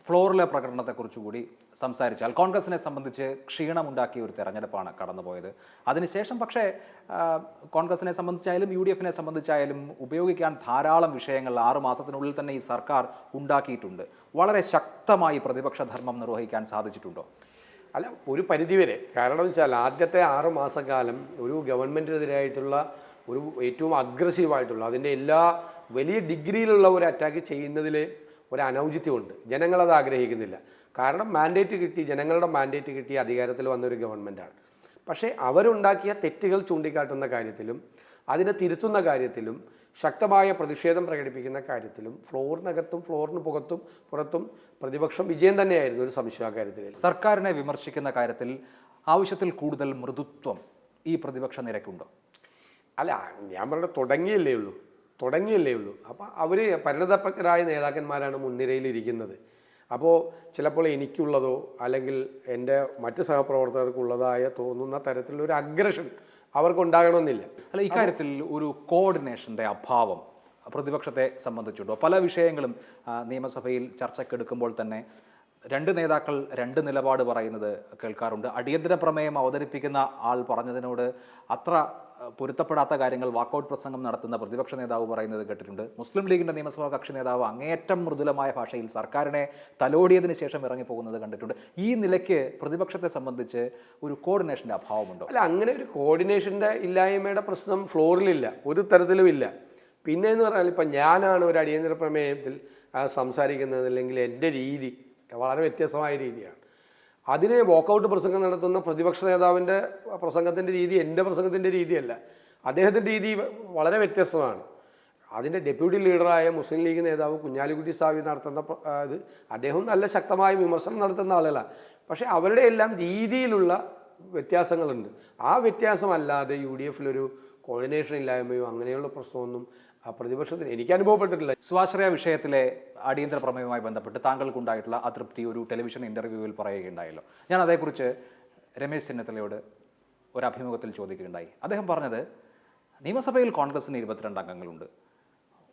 ഫ്ലോറിലെ പ്രകടനത്തെക്കുറിച്ച് കൂടി സംസാരിച്ചാൽ, കോൺഗ്രസിനെ സംബന്ധിച്ച് ക്ഷീണമുണ്ടാക്കിയ ഒരു തെരഞ്ഞെടുപ്പാണ് കടന്നുപോയത്. അതിനുശേഷം പക്ഷേ കോൺഗ്രസിനെ സംബന്ധിച്ചായാലും UDF-നെ സംബന്ധിച്ചായാലും ഉപയോഗിക്കാൻ ധാരാളം വിഷയങ്ങൾ 6 മാസത്തിനുള്ളിൽ തന്നെ ഈ സർക്കാർ ഉണ്ടാക്കിയിട്ടുണ്ട്. വളരെ ശക്തമായി പ്രതിപക്ഷ ധർമ്മം നിർവഹിക്കാൻ സാധിച്ചിട്ടുണ്ടോ? അല്ല, ഒരു പരിധിവരെ. കാരണം വെച്ചാൽ ആദ്യത്തെ 6 മാസക്കാലം ഒരു ഗവൺമെൻറ്റിനെതിരായിട്ടുള്ള ഒരു ഏറ്റവും അഗ്രസീവായിട്ടുള്ള അതിൻ്റെ എല്ലാ വലിയ ഡിഗ്രിയിലുള്ള ഒരു അറ്റാക്ക് ചെയ്യുന്നതിൽ ഒരു അനൗചിത്യമുണ്ട്. ജനങ്ങളത് ആഗ്രഹിക്കുന്നില്ല. കാരണം മാൻഡേറ്റ് കിട്ടി, ജനങ്ങളുടെ മാൻഡേറ്റ് കിട്ടി അധികാരത്തിൽ വന്നൊരു ഗവൺമെൻറ്റാണ്. പക്ഷേ അവരുണ്ടാക്കിയ തെറ്റുകൾ ചൂണ്ടിക്കാട്ടുന്ന കാര്യത്തിലും അതിനെ തിരുത്തുന്ന കാര്യത്തിലും ശക്തമായ പ്രതിഷേധം പ്രകടിപ്പിക്കുന്ന കാര്യത്തിലും ഫ്ലോറിനകത്തും ഫ്ലോറിന് പുറത്തും പ്രതിപക്ഷം വിജയം തന്നെയായിരുന്നു. ഒരു സംശയ കാര്യത്തിൽ സർക്കാരിനെ വിമർശിക്കുന്ന കാര്യത്തിൽ ആവശ്യത്തിൽ കൂടുതൽ മൃദുത്വം ഈ പ്രതിപക്ഷ നിരക്കുണ്ടോ? അല്ല, ഞാൻ പറഞ്ഞ തുടങ്ങിയല്ലേ ഉള്ളൂ. അപ്പോൾ അവർ പരിണതപ്രജ്ഞരായ നേതാക്കന്മാരാണ് മുൻനിരയിലിരിക്കുന്നത്. അപ്പോൾ ചിലപ്പോൾ എനിക്കുള്ളതോ അല്ലെങ്കിൽ എൻ്റെ മറ്റ് സഹപ്രവർത്തകർക്കുള്ളതായ തോന്നുന്ന തരത്തിലൊരു അഗ്രഷൻ അവർക്കുണ്ടാകണമെന്നില്ല. അല്ല, ഇക്കാര്യത്തിൽ ഒരു കോർഡിനേഷൻ്റെ അഭാവം പ്രതിപക്ഷത്തെ സംബന്ധിച്ചുണ്ടോ? പല വിഷയങ്ങളും നിയമസഭയിൽ ചർച്ചയ്ക്കെടുക്കുമ്പോൾ തന്നെ രണ്ട് നേതാക്കൾ രണ്ട് നിലപാട് പറയുന്നത് കേൾക്കാറുണ്ട്. അടിയന്തര പ്രമേയം അവതരിപ്പിക്കുന്ന ആൾ പറഞ്ഞതിനോട് അത്ര പൊരുത്തപ്പെടാത്ത കാര്യങ്ങൾ വാക്കൗട്ട് പ്രസംഗം നടത്തുന്ന പ്രതിപക്ഷ നേതാവ് പറയുന്നത് കേട്ടിട്ടുണ്ട്. മുസ്ലിം ലീഗിൻ്റെ നിയമസഭാ കക്ഷി നേതാവ് അങ്ങേയറ്റം മൃദുലമായ ഭാഷയിൽ സർക്കാരിനെ തലോടിയതിന് ശേഷം ഇറങ്ങിപ്പോകുന്നത് കണ്ടിട്ടുണ്ട്. ഈ നിലയ്ക്ക് പ്രതിപക്ഷത്തെ സംബന്ധിച്ച് ഒരു കോർഡിനേഷൻ്റെ അഭാവമുണ്ടോ? അല്ല, അങ്ങനെ ഒരു കോർഡിനേഷൻ്റെ ഇല്ലായ്മയുടെ പ്രശ്നം ഫ്ലോറിലില്ല, ഒരു തരത്തിലും ഇല്ല. പിന്നെ എന്ന് പറഞ്ഞാൽ ഇപ്പം ഞാനാണ് ഒരു അടിയന്തര പ്രമേയത്തിൽ സംസാരിക്കുന്നത്, അല്ലെങ്കിൽ എൻ്റെ രീതി വളരെ വ്യത്യസ്തമായ രീതിയാണ്. അതിന് വോക്കൗട്ട് പ്രസംഗം നടത്തുന്ന പ്രതിപക്ഷ നേതാവിൻ്റെ പ്രസംഗത്തിൻ്റെ രീതി എൻ്റെ പ്രസംഗത്തിൻ്റെ രീതിയല്ല. അദ്ദേഹത്തിൻ്റെ രീതി വളരെ വ്യത്യസ്തമാണ്. അതിൻ്റെ ഡെപ്യൂട്ടി ലീഡറായ മുസ്ലിം ലീഗ് നേതാവ് കുഞ്ഞാലിക്കുട്ടി സാവി നടത്തുന്ന ഇത് അദ്ദേഹം നല്ല ശക്തമായ വിമർശനം നടത്തുന്ന ആളല്ല. പക്ഷേ അവരുടെ എല്ലാം രീതിയിലുള്ള വ്യത്യാസങ്ങളുണ്ട്. ആ വ്യത്യാസമല്ലാതെ UDF-ലൊരു കോർഡിനേഷൻ ഇല്ലായ്മയോ അങ്ങനെയുള്ള പ്രശ്നമൊന്നും പ്രതിപക്ഷത്തിന് എനിക്ക് അനുഭവപ്പെട്ടിട്ടില്ല. സ്വാശ്രയ വിഷയത്തിലെ അടിയന്തര പ്രമേയവുമായി ബന്ധപ്പെട്ട് താങ്കൾക്കുണ്ടായിട്ടുള്ള അതൃപ്തി ഒരു ടെലിവിഷൻ ഇൻ്റർവ്യൂവിൽ പറയുകയുണ്ടായല്ലോ. ഞാൻ അതേക്കുറിച്ച് രമേശ് ചെന്നിത്തലയോട് ഒരു അഭിമുഖത്തിൽ ചോദിക്കുകയുണ്ടായി. അദ്ദേഹം പറഞ്ഞത്, നിയമസഭയിൽ കോൺഗ്രസിന് 22 അംഗങ്ങളുണ്ട്,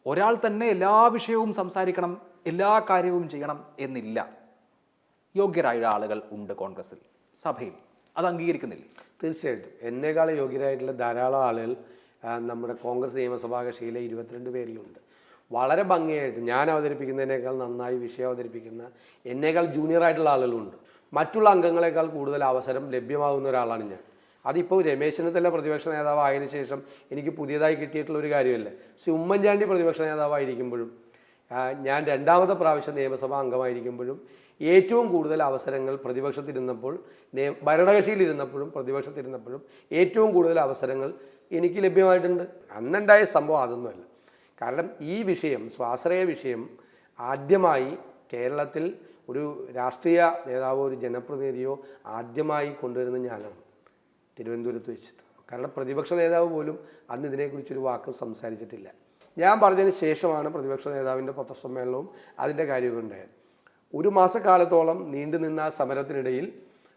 ഒരാൾ തന്നെ എല്ലാ വിഷയവും സംസാരിക്കണം, എല്ലാ കാര്യവും ചെയ്യണം എന്നില്ല. യോഗ്യരായ ആളുകൾ ഉണ്ട് കോൺഗ്രസിൽ, സഭയിൽ. അത് അംഗീകരിക്കുന്നില്ല? തീർച്ചയായിട്ടും എന്നേക്കാൾ യോഗ്യരായിട്ടുള്ള ധാരാളം ആളുകൾ നമ്മുടെ കോൺഗ്രസ് നിയമസഭാ കക്ഷിയിലെ 22 പേരിലുണ്ട്. വളരെ ഭംഗിയായിട്ട് ഞാൻ അവതരിപ്പിക്കുന്നതിനേക്കാൾ നന്നായി വിഷയം അവതരിപ്പിക്കുന്ന എന്നേക്കാൾ ജൂനിയറായിട്ടുള്ള ആളുകളുണ്ട്. മറ്റുള്ള അംഗങ്ങളെക്കാൾ കൂടുതൽ അവസരം ലഭ്യമാകുന്ന ഒരാളാണ് ഞാൻ. അതിപ്പോൾ രമേശ് ചെന്നിത്തല പ്രതിപക്ഷ നേതാവ് ആയതിനു ശേഷം എനിക്ക് പുതിയതായി കിട്ടിയിട്ടുള്ള ഒരു കാര്യമല്ല. ഉമ്മൻചാണ്ടി പ്രതിപക്ഷ നേതാവായിരിക്കുമ്പോഴും ഞാൻ രണ്ടാമത്തെ പ്രാവശ്യം നിയമസഭാ അംഗമായിരിക്കുമ്പോഴും ഏറ്റവും കൂടുതൽ അവസരങ്ങൾ പ്രതിപക്ഷത്തിരുന്നപ്പോൾ, ഭരണകക്ഷിയിലിരുന്നപ്പോഴും പ്രതിപക്ഷത്തിരുന്നപ്പോഴും ഏറ്റവും കൂടുതൽ അവസരങ്ങൾ എനിക്ക് ലഭ്യമായിട്ടുണ്ട്. അന്നുണ്ടായ സംഭവം അതൊന്നുമല്ല. കാരണം ഈ വിഷയം, സ്വാശ്രയ വിഷയം ആദ്യമായി കേരളത്തിൽ ഒരു രാഷ്ട്രീയ നേതാവോ ഒരു ജനപ്രതിനിധിയോ ആദ്യമായി കൊണ്ടുവരുന്നത് ഞാനാണ്, തിരുവനന്തപുരത്ത് വെച്ചിട്ട്. കാരണം പ്രതിപക്ഷ നേതാവ് പോലും അന്ന് ഇതിനെക്കുറിച്ചൊരു വാക്ക് സംസാരിച്ചിട്ടില്ല. ഞാൻ പറഞ്ഞതിന് ശേഷമാണ് പ്രതിപക്ഷ നേതാവിൻ്റെ പത്രസമ്മേളനവും അതിൻ്റെ കാര്യമൊക്കെ ഉണ്ടായത്. ഒരു മാസക്കാലത്തോളം നീണ്ടുനിന്ന ആ സമരത്തിനിടയിൽ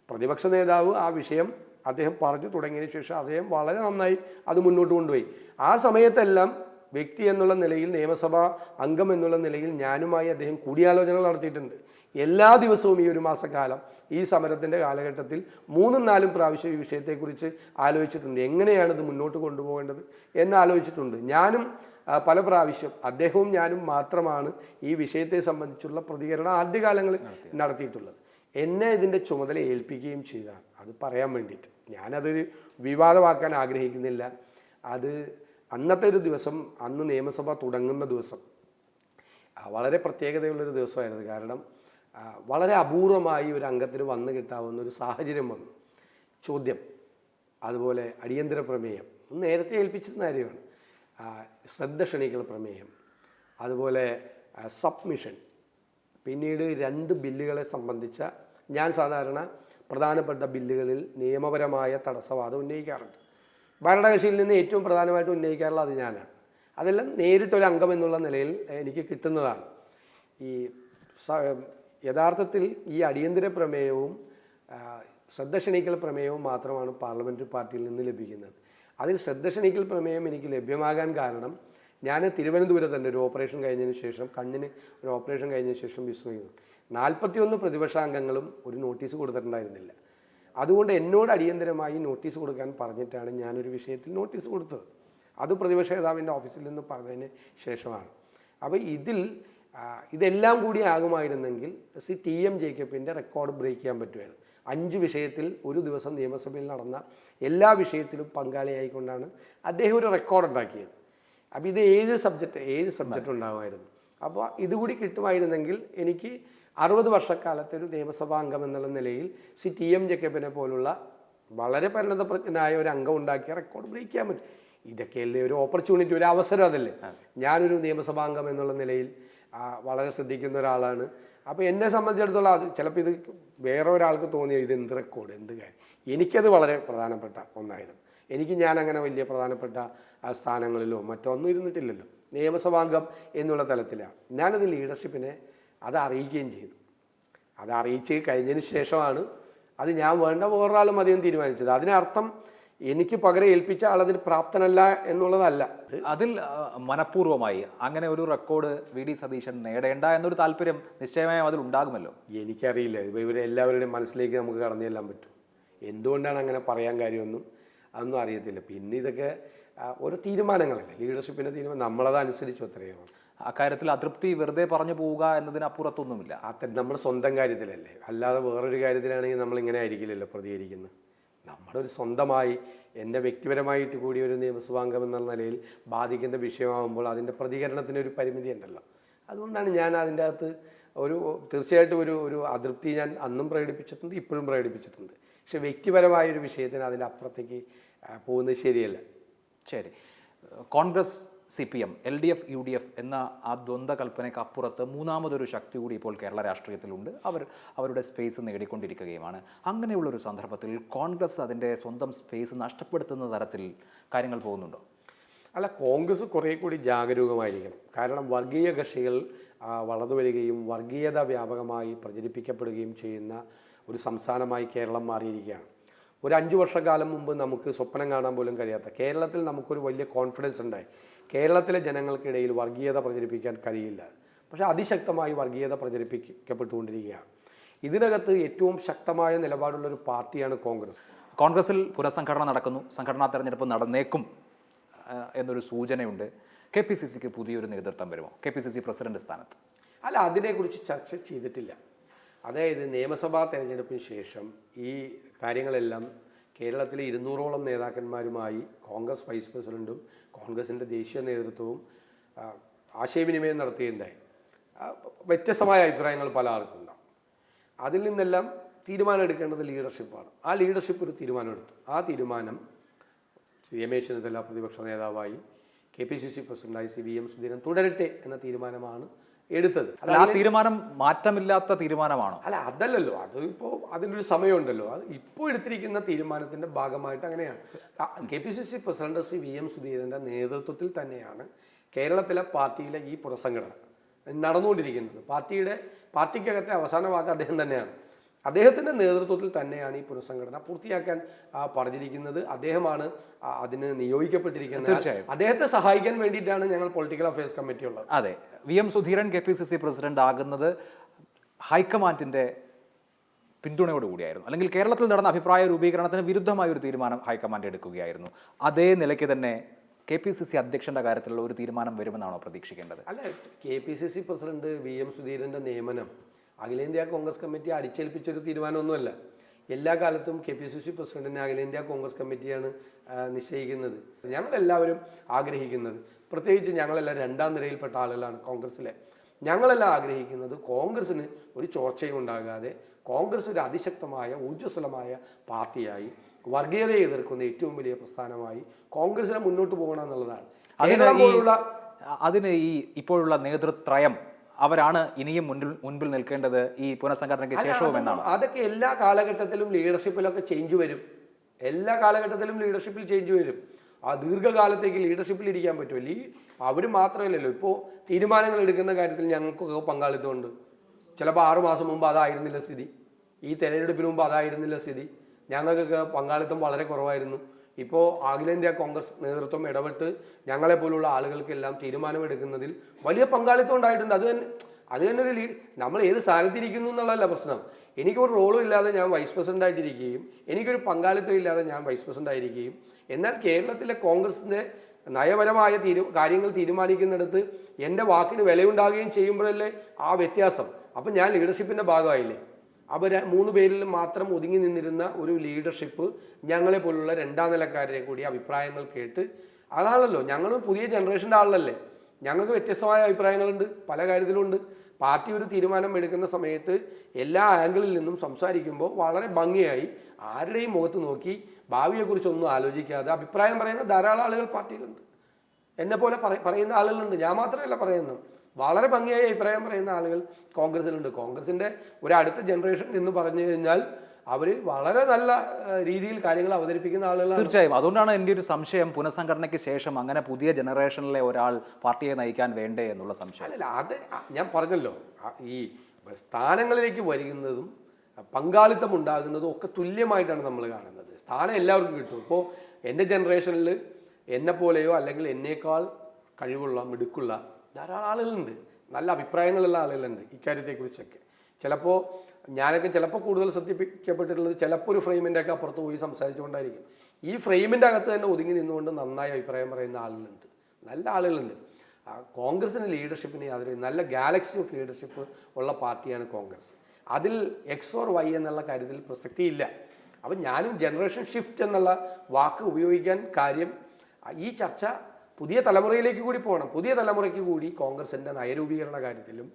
പ്രതിപക്ഷ നേതാവ് ആ വിഷയം അദ്ദേഹം പറഞ്ഞു തുടങ്ങിയതിന് ശേഷം അദ്ദേഹം വളരെ നന്നായി അത് മുന്നോട്ട് കൊണ്ടുപോയി. ആ സമയത്തെല്ലാം വ്യക്തി എന്നുള്ള നിലയിൽ, നിയമസഭാ അംഗം എന്നുള്ള നിലയിൽ ഞാനുമായി അദ്ദേഹം കൂടിയാലോചനകൾ നടത്തിയിട്ടുണ്ട്. എല്ലാ ദിവസവും ഈ ഒരു മാസക്കാലം ഈ സമരത്തിൻ്റെ കാലഘട്ടത്തിൽ 3-4 പ്രാവശ്യം ഈ വിഷയത്തെക്കുറിച്ച് ആലോചിച്ചിട്ടുണ്ട്. എങ്ങനെയാണ് ഇത് മുന്നോട്ട് കൊണ്ടുപോകേണ്ടത് എന്ന് ആലോചിച്ചിട്ടുണ്ട്. ഞാനും പല പ്രാവശ്യം, അദ്ദേഹവും ഞാനും മാത്രമാണ് ഈ വിഷയത്തെ സംബന്ധിച്ചുള്ള പ്രതികരണം ആദ്യകാലങ്ങളിൽ നടത്തിയിട്ടുള്ളത്. എന്നെ ഇതിൻ്റെ ചുമതല ഏൽപ്പിക്കുകയും ചെയ്തതാണ്. അത് പറയാൻ വേണ്ടിയിട്ട് ഞാനതൊരു വിവാദമാക്കാൻ ആഗ്രഹിക്കുന്നില്ല. അത് അന്നത്തെ ഒരു ദിവസം, അന്ന് നിയമസഭ തുടങ്ങുന്ന ദിവസം വളരെ പ്രത്യേകതയുള്ളൊരു ദിവസമായിരുന്നു. കാരണം വളരെ അപൂർവമായി ഒരു അംഗത്തിന് വന്നു കിട്ടാവുന്ന ഒരു സാഹചര്യം വന്നു. ചോദ്യം, അതുപോലെ അടിയന്തര പ്രമേയം നേരത്തെ ഏൽപ്പിച്ചിരുന്ന കാര്യമാണ്, ശ്രദ്ധ ക്ഷണിക്കൽ പ്രമേയം, അതുപോലെ സബ്മിഷൻ, പിന്നീട് 2 ബില്ലുകളെ സംബന്ധിച്ച, ഞാൻ സാധാരണ പ്രധാനപ്പെട്ട ബില്ലുകളിൽ നിയമപരമായ തടസ്സവാദം ഉന്നയിക്കാറുണ്ട്. ഭരണകക്ഷിയിൽ നിന്ന് ഏറ്റവും പ്രധാനമായിട്ട് ഉന്നയിക്കാറുള്ള അത് ഞാനാണ്. അതെല്ലാം നേരിട്ടൊരു അംഗം എന്നുള്ള നിലയിൽ എനിക്ക് കിട്ടുന്നതാണ്. ഈ യഥാർത്ഥത്തിൽ ഈ അടിയന്തര പ്രമേയവും ശ്രദ്ധ ക്ഷണിക്കൽ പ്രമേയവും മാത്രമാണ് പാർലമെൻ്ററി പാർട്ടിയിൽ നിന്ന് ലഭിക്കുന്നത്. അതിൽ ശ്രദ്ധ ക്ഷണിക്കൽ പ്രമേയം എനിക്ക് ലഭ്യമാകാൻ കാരണം, ഞാൻ തിരുവനന്തപുരത്ത് തന്നെ ഒരു ഓപ്പറേഷൻ കഴിഞ്ഞതിന് ശേഷം, കണ്ണിന് ഒരു ഓപ്പറേഷൻ കഴിഞ്ഞതിന് ശേഷം വിസ്മയിക്കുന്നു, 41 പ്രതിപക്ഷാംഗങ്ങളും ഒരു നോട്ടീസ് കൊടുത്തിട്ടുണ്ടായിരുന്നില്ല. അതുകൊണ്ട് എന്നോട് അടിയന്തരമായി നോട്ടീസ് കൊടുക്കാൻ പറഞ്ഞിട്ടാണ് ഞാനൊരു വിഷയത്തിൽ നോട്ടീസ് കൊടുത്തത്. അത് പ്രതിപക്ഷ നേതാവിൻ്റെ ഓഫീസിൽ നിന്ന് പറഞ്ഞതിന് ശേഷമാണ്. അപ്പോൾ ഇതെല്ലാം കൂടി ആകുമായിരുന്നെങ്കിൽ TM ജേക്കബിൻ്റെ റെക്കോർഡ് ബ്രേക്ക് ചെയ്യാൻ പറ്റുമായിരുന്നു. 5 വിഷയത്തിൽ ഒരു ദിവസം നിയമസഭയിൽ നടന്ന എല്ലാ വിഷയത്തിലും പങ്കാളിയായിക്കൊണ്ടാണ് അദ്ദേഹം ഒരു റെക്കോർഡ് ഉണ്ടാക്കിയത്. അപ്പോൾ ഇത് 7 സബ്ജക്റ്റ് ഉണ്ടാകുമായിരുന്നു. അപ്പോൾ ഇതുകൂടി കിട്ടുമായിരുന്നെങ്കിൽ എനിക്ക് 60 വർഷക്കാലത്തെ ഒരു നിയമസഭാ അംഗം എന്നുള്ള നിലയിൽ TM ജേക്കബിനെ പോലുള്ള വളരെ പരിണതപ്രജ്ഞനായ ഒരു അംഗം ഉണ്ടാക്കിയ റെക്കോർഡ് ബ്രേക്ക് ചെയ്യാൻ പറ്റും. ഇതൊക്കെയല്ലേ ഒരു ഓപ്പർച്യൂണിറ്റി, ഒരു അവസരം. അതല്ലേ ഞാനൊരു നിയമസഭാ അംഗം എന്നുള്ള നിലയിൽ വളരെ ശ്രദ്ധിക്കുന്ന ഒരാളാണ്. അപ്പോൾ എന്നെ സംബന്ധിച്ചിടത്തോളം അത് ചിലപ്പോൾ ഇത് വേറെ ഒരാൾക്ക് തോന്നിയ ഇത് എന്ത് റെക്കോർഡ്, എന്ത് കാര്യം, എനിക്കത് വളരെ പ്രധാനപ്പെട്ട ഒന്നായിരുന്നു. ഞാൻ അങ്ങനെ വലിയ പ്രധാനപ്പെട്ട സ്ഥാനങ്ങളിലോ മറ്റൊന്നും ഇരുന്നിട്ടില്ലല്ലോ. നിയമസഭാംഗം എന്നുള്ള തലത്തിലാണ്. ഞാനത് ലീഡർഷിപ്പിനെ അത് അറിയിക്കുകയും ചെയ്തു. അത് അറിയിച്ച് കഴിഞ്ഞതിന് ശേഷമാണ് അത് ഞാൻ വേണ്ട വേറൊരാളും അധികം തീരുമാനിച്ചത്. അതിനർത്ഥം എനിക്ക് പകരം ഏൽപ്പിച്ച ആളതിന് പ്രാപ്തനല്ല എന്നുള്ളതല്ല. അതിൽ മനഃപൂർവ്വമായി അങ്ങനെ ഒരു റെക്കോർഡ് വി.ഡി. സതീശൻ നേടേണ്ട എന്നൊരു താല്പര്യം നിശ്ചയമായും അതിൽ ഉണ്ടാകുമല്ലോ. എനിക്കറിയില്ല, ഇപ്പോൾ ഇവരെല്ലാവരുടെയും മനസ്സിലേക്ക് നമുക്ക് കടന്നു ചെല്ലാൻ പറ്റും. എന്തുകൊണ്ടാണ് അങ്ങനെ പറയാൻ കാര്യമൊന്നും അതൊന്നും അറിയത്തില്ല. പിന്നെ ഇതൊക്കെ ഓരോ തീരുമാനങ്ങളല്ലേ, ലീഡർഷിപ്പിൻ്റെ തീരുമാനം, നമ്മളത് അനുസരിച്ചു അത്രയാണ്. അക്കാര്യത്തിൽ അതൃപ്തി വെറുതെ പറഞ്ഞു പോവുക എന്നതിനപ്പുറത്തൊന്നുമില്ല. ശരി, കോൺഗ്രസ് CPM LDF UDF എന്ന ആ ദ്വന്ദ്വ കൽപ്പനയ്ക്ക് അപ്പുറത്ത് മൂന്നാമതൊരു ശക്തി കൂടി ഇപ്പോൾ കേരള രാഷ്ട്രീയത്തിലുണ്ട്. അവരുടെ സ്പേസ് നേടിക്കൊണ്ടിരിക്കുകയുമാണ്. അങ്ങനെയുള്ളൊരു സന്ദർഭത്തിൽ കോൺഗ്രസ് അതിൻ്റെ സ്വന്തം സ്പേസ് നഷ്ടപ്പെടുത്തുന്ന തരത്തിൽ കാര്യങ്ങൾ പോകുന്നുണ്ടോ? അല്ല, കോൺഗ്രസ് കുറേ കൂടി ജാഗരൂകമായിരിക്കണം. കാരണം വർഗീയ കക്ഷികൾ വളർന്നു വരികയും വർഗീയത വ്യാപകമായി പ്രചരിപ്പിക്കപ്പെടുകയും ചെയ്യുന്ന ഒരു സംസ്ഥാനമായി കേരളം മാറിയിരിക്കുകയാണ്. ഒരു 5 വർഷക്കാലം മുമ്പ് നമുക്ക് സ്വപ്നം കാണാൻ പോലും കഴിയാത്ത കേരളത്തിൽ നമുക്കൊരു വലിയ കോൺഫിഡൻസ് ഉണ്ടായി. കേരളത്തിലെ ജനങ്ങൾക്കിടയിൽ വർഗീയത പ്രചരിപ്പിക്കാൻ കഴിയില്ല. പക്ഷേ അതിശക്തമായി വർഗീയത പ്രചരിപ്പിക്കപ്പെട്ടുകൊണ്ടിരിക്കുകയാണ്. ഇതിനകത്ത് ഏറ്റവും ശക്തമായ നിലപാടുള്ളൊരു പാർട്ടിയാണ് കോൺഗ്രസ്. കോൺഗ്രസിൽ പുനഃസംഘടന നടക്കുന്നു, സംഘടനാ തെരഞ്ഞെടുപ്പ് നടന്നേക്കും എന്നൊരു സൂചനയുണ്ട്. KPCCക്ക് പുതിയൊരു നേതൃത്വം വരുമോ? KPCC പ്രസിഡന്റ് സ്ഥാനത്ത്? അല്ല, അതിനെക്കുറിച്ച് ചർച്ച ചെയ്തിട്ടില്ല. അതായത് നിയമസഭാ തെരഞ്ഞെടുപ്പിന് ശേഷം ഈ കാര്യങ്ങളെല്ലാം കേരളത്തിലെ 200ഓളം നേതാക്കന്മാരുമായി കോൺഗ്രസ് വൈസ് പ്രസിഡൻറ്റും കോൺഗ്രസിൻ്റെ ദേശീയ നേതൃത്വവും ആശയവിനിമയം നടത്തുകയുണ്ടായി. വ്യത്യസ്തമായ അഭിപ്രായങ്ങൾ പല ആൾക്കും ഉണ്ടാവും. അതിൽ നിന്നെല്ലാം തീരുമാനം എടുക്കേണ്ടത് ലീഡർഷിപ്പാണ്. ആ ലീഡർഷിപ്പ് ഒരു തീരുമാനമെടുത്തു. ആ തീരുമാനം രമേശ് ചെന്നിത്തല പ്രതിപക്ഷ നേതാവായി, KPCC പ്രസിഡന്റായി CVM സുധീരൻ തുടരട്ടെ എന്ന തീരുമാനമാണ് എടുത്തത്. ആ തീരുമാനം മാറ്റമില്ലാത്ത തീരുമാനമാണോ? അല്ല, അതല്ലല്ലോ. അത് ഇപ്പോൾ അതിനൊരു സമയമുണ്ടല്ലോ. അത് ഇപ്പോൾ എടുത്തിരിക്കുന്ന തീരുമാനത്തിൻ്റെ ഭാഗമായിട്ട് അങ്ങനെയാണ്. KPCC പ്രസിഡന്റ് ശ്രീ VM സുധീരൻ്റെ നേതൃത്വത്തിൽ തന്നെയാണ് കേരളത്തിലെ പാർട്ടിയിലെ ഈ പുനഃസംഘടന നടന്നുകൊണ്ടിരിക്കുന്നത്. പാർട്ടിക്കകത്തെ അവസാന വാക്ക് അദ്ദേഹം തന്നെയാണ്. അദ്ദേഹത്തിൻ്റെ നേതൃത്വത്തിൽ തന്നെയാണ് ഈ പുനഃസംഘടന പൂർത്തിയാക്കാൻ പറഞ്ഞിരിക്കുന്നത്. അദ്ദേഹമാണ് അതിന് നിയോഗിക്കപ്പെട്ടിരിക്കുന്നത്. അദ്ദേഹത്തെ സഹായിക്കാൻ വേണ്ടിയിട്ടാണ് ഞങ്ങൾ പൊളിറ്റിക്കൽ അഫയേഴ്സ് കമ്മിറ്റി ഉള്ളത്. അതെ, VM സുധീരൻ KPCC പ്രസിഡന്റ് ആകുന്നത് ഹൈക്കമാൻഡിന്റെ പിന്തുണയോടുകൂടിയായിരുന്നു, അല്ലെങ്കിൽ കേരളത്തിൽ നടന്ന അഭിപ്രായ രൂപീകരണത്തിന് വിരുദ്ധമായ ഒരു തീരുമാനം ഹൈക്കമാൻഡ് എടുക്കുകയായിരുന്നു. അതേ നിലയ്ക്ക് തന്നെ KPCC അധ്യക്ഷന്റെ കാര്യത്തിലുള്ള ഒരു തീരുമാനം വരുമെന്നാണോ പ്രതീക്ഷിക്കേണ്ടത്? അല്ല, KPCC പ്രസിഡന്റ് VM സുധീരൻ്റെ നിയമനം അഖിലേന്ത്യാ കോൺഗ്രസ് കമ്മിറ്റി അടിച്ചേൽപ്പിച്ചൊരു തീരുമാനമൊന്നുമല്ല. എല്ലാ കാലത്തും KPCC പ്രസിഡന്റിനെ അഖിലേന്ത്യാ കോൺഗ്രസ് കമ്മിറ്റിയാണ് നിശ്ചയിക്കുന്നത്. ഞങ്ങളെല്ലാവരും ആഗ്രഹിക്കുന്നത്, പ്രത്യേകിച്ച് ഞങ്ങളെല്ലാം 2ാം നിരയിൽപ്പെട്ട ആളുകളാണ് കോൺഗ്രസ്സിലെ, ഞങ്ങളെല്ലാം ആഗ്രഹിക്കുന്നത് കോൺഗ്രസ്സിന് ഒരു ചോർച്ചയും ഉണ്ടാകാതെ കോൺഗ്രസ് ഒരു അതിശക്തമായ ഊർജ്ജസ്വലമായ പാർട്ടിയായി വർഗീയതയെ എതിർക്കുന്ന ഏറ്റവും വലിയ പ്രസ്ഥാനമായി കോൺഗ്രസിനെ മുന്നോട്ട് പോകണം എന്നുള്ളതാണ്. അതിന് ഈ ഇപ്പോഴുള്ള നേതൃത്രയം അവരാണ് ഇനിയും മുൻപിൽ നിൽക്കേണ്ടത് ഈ പുനഃസംഘടനയ്ക്ക് ശേഷവും എന്നാണ്. അതൊക്കെ എല്ലാ കാലഘട്ടത്തിലും ലീഡർഷിപ്പിലൊക്കെ ചേഞ്ച് വരും. എല്ലാ കാലഘട്ടത്തിലും ലീഡർഷിപ്പിൽ ചേഞ്ച് വരും. ആ ദീർഘകാലത്തേക്ക് ലീഡർഷിപ്പിൽ ഇരിക്കാൻ പറ്റുമല്ലോ. അവർ മാത്രമല്ലല്ലോ, ഇപ്പോൾ തീരുമാനങ്ങൾ എടുക്കുന്ന കാര്യത്തിൽ ഞങ്ങൾക്കൊക്കെ പങ്കാളിത്തമുണ്ട്. ചിലപ്പോൾ 6 മാസം മുമ്പ് അതായിരുന്നില്ല സ്ഥിതി, ഈ തെരഞ്ഞെടുപ്പിന് മുമ്പ് അതായിരുന്നില്ല സ്ഥിതി. ഞങ്ങൾക്കൊക്കെ പങ്കാളിത്തം വളരെ കുറവായിരുന്നു. ഇപ്പോൾ അഖിലേന്ത്യാ കോൺഗ്രസ് നേതൃത്വം ഇടപെട്ട് ഞങ്ങളെപ്പോലുള്ള ആളുകൾക്കെല്ലാം തീരുമാനമെടുക്കുന്നതിൽ വലിയ പങ്കാളിത്തം ഉണ്ടായിട്ടുണ്ട്. അത് തന്നെ ഒരു നമ്മൾ ഏത് സ്ഥാനത്തിരിക്കുന്നു എന്നുള്ളതല്ല പ്രശ്നം. എനിക്കൊരു റോളും ഇല്ലാതെ ഞാൻ വൈസ് പ്രസിഡന്റ് ആയിട്ടിരിക്കുകയും എനിക്കൊരു പങ്കാളിത്തം ഇല്ലാതെ ഞാൻ വൈസ് പ്രസിഡന്റ് ആയിരിക്കുകയും, എന്നാൽ കേരളത്തിലെ കോൺഗ്രസിൻ്റെ നയപരമായ കാര്യങ്ങൾ തീരുമാനിക്കുന്നിടത്ത് എൻ്റെ വാക്കിന് വിലയുണ്ടാകുകയും ചെയ്യുമ്പോഴല്ലേ ആ വ്യത്യാസം. അപ്പം ഞാൻ ലീഡർഷിപ്പിൻ്റെ ഭാഗമായില്ലേ. അവർ 3 പേരിൽ മാത്രം ഒതുങ്ങി നിന്നിരുന്ന ഒരു ലീഡർഷിപ്പ് ഞങ്ങളെ പോലുള്ള 2ാം നിലക്കാരെ കൂടി അഭിപ്രായങ്ങൾ കേട്ട്, അതാണല്ലോ ഞങ്ങൾ പുതിയ ജനറേഷൻ്റെ ആളല്ലേ. ഞങ്ങൾക്ക് വ്യത്യസ്തമായ അഭിപ്രായങ്ങളുണ്ട്, പല കാര്യത്തിലുണ്ട്. പാർട്ടി ഒരു തീരുമാനം എടുക്കുന്ന സമയത്ത് എല്ലാ ആംഗിളിൽ നിന്നും സംസാരിക്കുമ്പോൾ വളരെ ഭംഗിയായി ആരുടെയും മുഖത്ത് നോക്കി ഭാവിയെക്കുറിച്ചൊന്നും ആലോചിക്കാതെ അഭിപ്രായം പറയുന്ന ധാരാളം ആളുകൾ പാർട്ടിയിലുണ്ട്. എന്നെപ്പോലെ പറയുന്ന ആളുകളുണ്ട്. ഞാൻ മാത്രമല്ല പറയുന്നത്, വളരെ ഭംഗിയായി അഭിപ്രായം പറയുന്ന ആളുകൾ കോൺഗ്രസിലുണ്ട്. കോൺഗ്രസിൻ്റെ ഒരു അടുത്ത ജനറേഷൻ എന്ന് പറഞ്ഞു കഴിഞ്ഞാൽ അവർ വളരെ നല്ല രീതിയിൽ കാര്യങ്ങൾ അവതരിപ്പിക്കുന്ന ആളുകളാണ്. തീർച്ചയായും. അതുകൊണ്ടാണ് എൻ്റെ ഒരു സംശയം, പുനഃസംഘടനയ്ക്ക് ശേഷം അങ്ങനെ പുതിയ ജനറേഷനിലെ ഒരാൾ പാർട്ടിയെ നയിക്കാൻ വേണ്ടേ എന്നുള്ള സംശയം. അല്ലല്ല, അത് ഞാൻ പറഞ്ഞല്ലോ, ഈ സ്ഥാനങ്ങളിലേക്ക് വരുന്നതും പങ്കാളിത്തം ഉണ്ടാകുന്നതും ഒക്കെ തുല്യമായിട്ടാണ് നമ്മൾ കാണുന്നത്. സ്ഥാനം എല്ലാവർക്കും കിട്ടും. ഇപ്പോൾ എൻ്റെ ജനറേഷനിൽ എന്നെപ്പോലെയോ അല്ലെങ്കിൽ എന്നേക്കാൾ കഴിവുള്ള മിടുക്കുള്ള ധാരാളം ആളുകളുണ്ട്, നല്ല അഭിപ്രായങ്ങളുള്ള ആളുകളുണ്ട് ഇക്കാര്യത്തെക്കുറിച്ചൊക്കെ. ചിലപ്പോൾ ഞാനൊക്കെ ചിലപ്പോൾ കൂടുതൽ ശ്രദ്ധിപ്പിക്കപ്പെട്ടിട്ടുള്ളത് ചിലപ്പോൾ ഒരു ഫ്രെയിമിൻ്റെ ഒക്കെ അപ്പുറത്ത് പോയി സംസാരിച്ചുകൊണ്ടായിരിക്കും. ഈ ഫ്രെയിമിൻ്റെ അകത്ത് തന്നെ ഒതുങ്ങി നിന്നുകൊണ്ട് നന്നായി അഭിപ്രായം പറയുന്ന ആളുകളുണ്ട്, നല്ല ആളുകളുണ്ട്. കോൺഗ്രസിൻ്റെ ലീഡർഷിപ്പിന് യാതൊരു നല്ല ഗാലക്സി ഓഫ് ലീഡർഷിപ്പ് ഉള്ള പാർട്ടിയാണ് കോൺഗ്രസ്. അതിൽ എക്സ് ഓർ വൈ എന്നുള്ള കാര്യത്തിൽ പ്രസക്തിയില്ല. അപ്പം ഞാനും ജനറേഷൻ ഷിഫ്റ്റ് എന്നുള്ള വാക്ക് ഉപയോഗിക്കാൻ കാര്യം ഈ ചർച്ച പുതിയ തലമുറയിലേക്ക് കൂടി പോകണം. പുതിയ തലമുറയ്ക്ക് കൂടി കോൺഗ്രസിൻ്റെ നയരൂപീകരണ കാര്യത്തിലും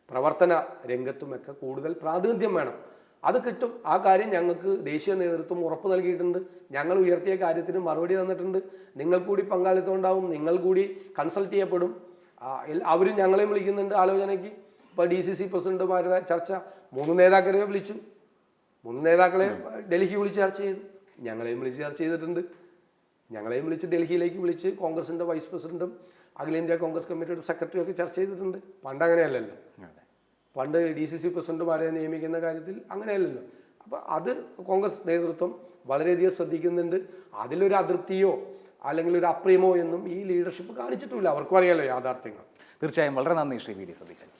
പ്രവർത്തന രംഗത്തുമൊക്കെ കൂടുതൽ പ്രാതിനിധ്യം വേണം. അത് കിട്ടും. ആ കാര്യം ഞങ്ങൾക്ക് ദേശീയ നേതൃത്വം ഉറപ്പ് നൽകിയിട്ടുണ്ട്. ഞങ്ങൾ ഉയർത്തിയ കാര്യത്തിന് മറുപടി തന്നിട്ടുണ്ട്. നിങ്ങൾ കൂടി പങ്കാളിത്തം ഉണ്ടാവും, നിങ്ങൾ കൂടി കൺസൾട്ട് ചെയ്യപ്പെടും. അവരും ഞങ്ങളെയും വിളിക്കുന്നുണ്ട് ആലോചനയ്ക്ക്. ഇപ്പോൾ DCC പ്രസിഡന്റുമാരുടെ ചർച്ച 3 നേതാക്കളെ വിളിച്ചു, 3 നേതാക്കളെ ഡൽഹി വിളിച്ച് ചർച്ച ചെയ്തു. ഞങ്ങളെയും വിളിച്ച് ചർച്ച ചെയ്തിട്ടുണ്ട്. ഞങ്ങളെയും വിളിച്ച് ഡൽഹിയിലേക്ക് വിളിച്ച് കോൺഗ്രസിൻ്റെ വൈസ് പ്രസിഡന്റും അഖിലേന്ത്യാ കോൺഗ്രസ് കമ്മിറ്റിയുടെ സെക്രട്ടറിയും ഒക്കെ ചർച്ച ചെയ്തിട്ടുണ്ട്. പണ്ട് അങ്ങനെയല്ലല്ലോ. പണ്ട് DCC പ്രസിഡന്റുമാരെ നിയമിക്കുന്ന കാര്യത്തിൽ അങ്ങനെയല്ലല്ലോ. അപ്പോൾ അത് കോൺഗ്രസ് നേതൃത്വം വളരെയധികം ശ്രദ്ധിക്കുന്നുണ്ട്. അതിലൊരു അതൃപ്തിയോ അല്ലെങ്കിൽ ഒരു അപ്രിയമോ എന്നും ഈ ലീഡർഷിപ്പ് കാണിച്ചിട്ടില്ല. അവർക്കും അറിയാലോ യാഥാർത്ഥ്യങ്ങൾ. തീർച്ചയായും വളരെ നന്ദി ശ്രീ വി ഡി സതീശൻ.